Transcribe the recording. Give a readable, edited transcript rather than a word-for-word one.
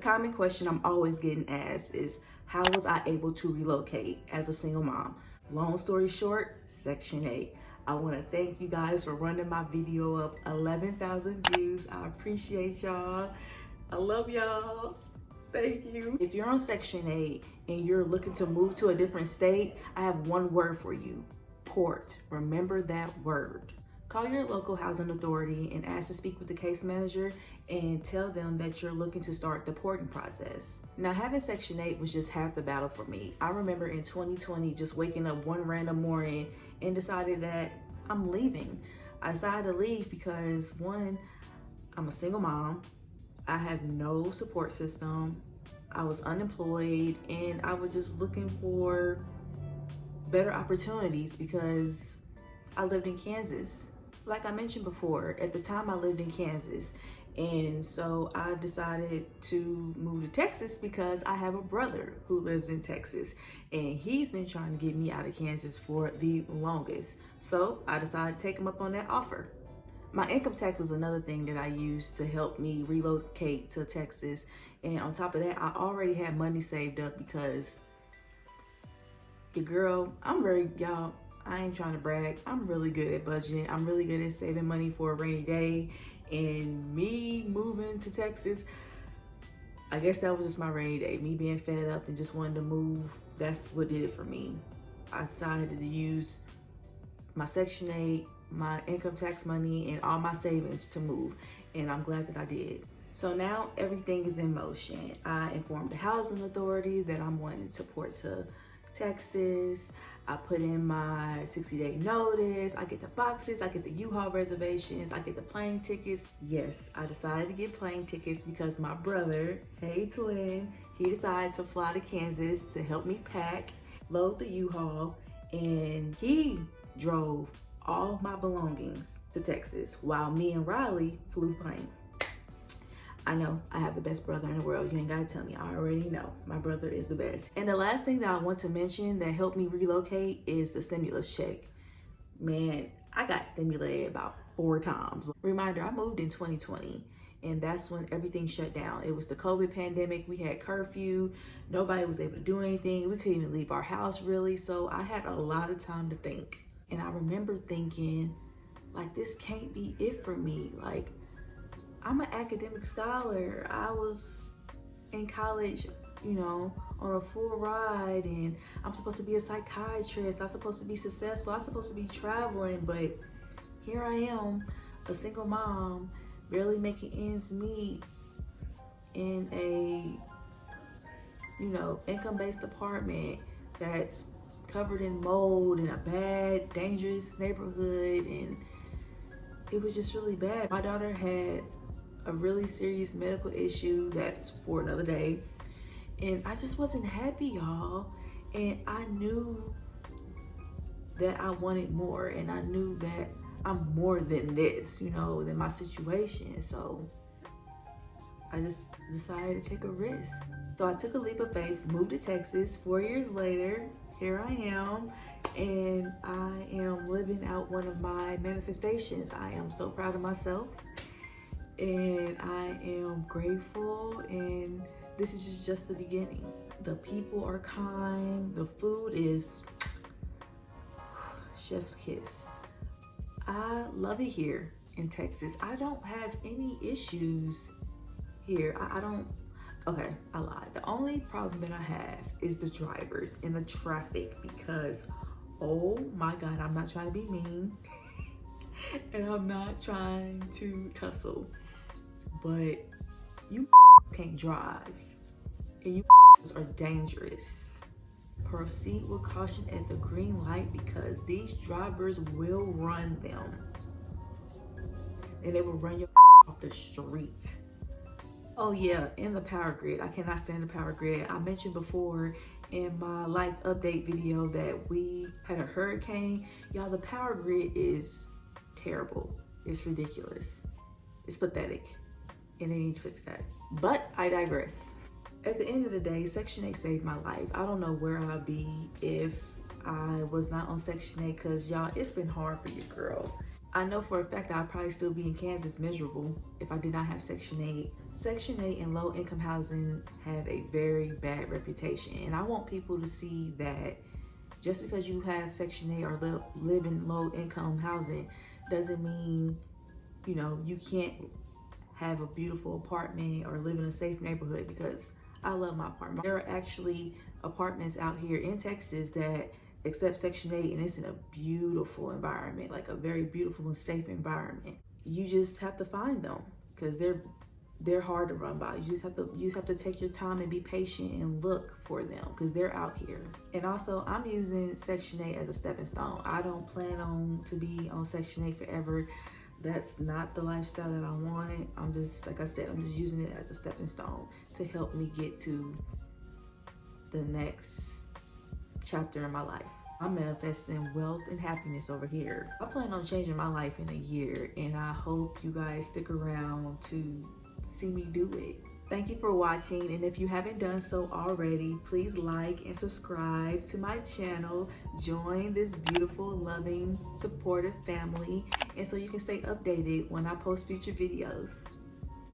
common question I'm always getting asked is, how was I able to relocate as a single mom? Long story short, Section 8. I want to thank you guys for running my video up 11,000 views. I appreciate y'all. I love y'all. Thank you. If you're on Section 8 and you're looking to move to a different state, I have one word for you: port. Remember that word. Call your local housing authority and ask to speak with the case manager and tell them that you're looking to start the porting process. Now, having Section 8 was just half the battle for me. I remember in 2020 just waking up one random morning and decided that I'm leaving. I decided to leave because, one, I'm a single mom. I have no support system. I was unemployed and I was just looking for better opportunities because I lived in Kansas. Like I mentioned before, at the time I lived in Kansas, and so I decided to move to Texas because I have a brother who lives in Texas and he's been trying to get me out of Kansas for the longest. So I decided to take him up on that offer. My income tax was another thing that I used to help me relocate to Texas. And on top of that, I already had money saved up because your girl, y'all, I ain't trying to brag, I'm really good at budgeting. I'm really good at saving money for a rainy day. And me moving to Texas, I guess that was just my rainy day. Me being fed up and just wanting to move, that's what did it for me. I decided to use my Section 8, my income tax money, and all my savings to move. And I'm glad that I did. So now everything is in motion. I informed the housing authority that I'm wanting to port to Texas. I put in my 60-day notice. I get the boxes, I get the U-Haul reservations, I get the plane tickets. Yes, I decided to get plane tickets because my brother, hey twin, he decided to fly to Kansas to help me pack, load the U-Haul, and he drove all of my belongings to Texas while me and Riley flew plane. I know, I have the best brother in the world. You ain't gotta tell me, I already know. My brother is the best. And the last thing that I want to mention that helped me relocate is the stimulus check. Man, I got stimulated about 4 times. Reminder, I moved in 2020 and that's when everything shut down. It was the COVID pandemic, we had curfew, nobody was able to do anything. We couldn't even leave our house really. So I had a lot of time to think. And I remember thinking, like, this can't be it for me. Like, I'm an academic scholar. I was in college, you know, on a full ride, and I'm supposed to be a psychiatrist. I'm supposed to be successful. I'm supposed to be traveling, but here I am, a single mom, barely making ends meet in a, you know, income-based apartment that's covered in mold in a bad, dangerous neighborhood, and it was just really bad. My daughter had a really serious medical issue that's for another day, and I just wasn't happy, y'all. And I knew that I wanted more, and I knew that I'm more than this, you know, than my situation. So I just decided to take a risk. So I took a leap of faith, moved to Texas. 4 years later, here I am, and I am living out one of my manifestations. I am so proud of myself, and I am grateful, and this is just the beginning. The people are kind, the food is chef's kiss. I love it here in Texas. I don't have any issues here. I don't, okay, I lied. The only problem that I have is the drivers and the traffic because, oh my God, I'm not trying to be mean and I'm not trying to tussle, but you can't drive and you are dangerous. Proceed with caution at the green light because these drivers will run them and they will run you off the street. Oh yeah, and the power grid. I cannot stand the power grid. I mentioned before in my life update video that we had a hurricane. Y'all, the power grid is terrible. It's ridiculous. It's pathetic. And they need to fix that. But I digress. At the end of the day, Section 8 saved my life. I don't know where I'd be if I was not on Section 8 because y'all, it's been hard for your girl. I know for a fact that I'd probably still be in Kansas miserable if I did not have Section 8. Section 8 and low income housing have a very bad reputation. And I want people to see that just because you have Section 8 or live in low income housing doesn't mean, you know, you can't have a beautiful apartment or live in a safe neighborhood, because I love my apartment. There are actually apartments out here in Texas that accept Section 8 and it's in a beautiful environment, like a very beautiful and safe environment. You just have to find them because they're hard to run by. You just have to take your time and be patient and look for them because they're out here. And also, I'm using Section 8 as a stepping stone. I don't plan on to be on Section 8 forever. That's not the lifestyle that I want. I'm just, like I said, I'm just using it as a stepping stone to help me get to the next chapter in my life. I'm manifesting wealth and happiness over here. I plan on changing my life in a year, and I hope you guys stick around to see me do it. Thank you for watching, and if you haven't done so already, please like and subscribe to my channel. Join this beautiful, loving, supportive family, and so you can stay updated when I post future videos.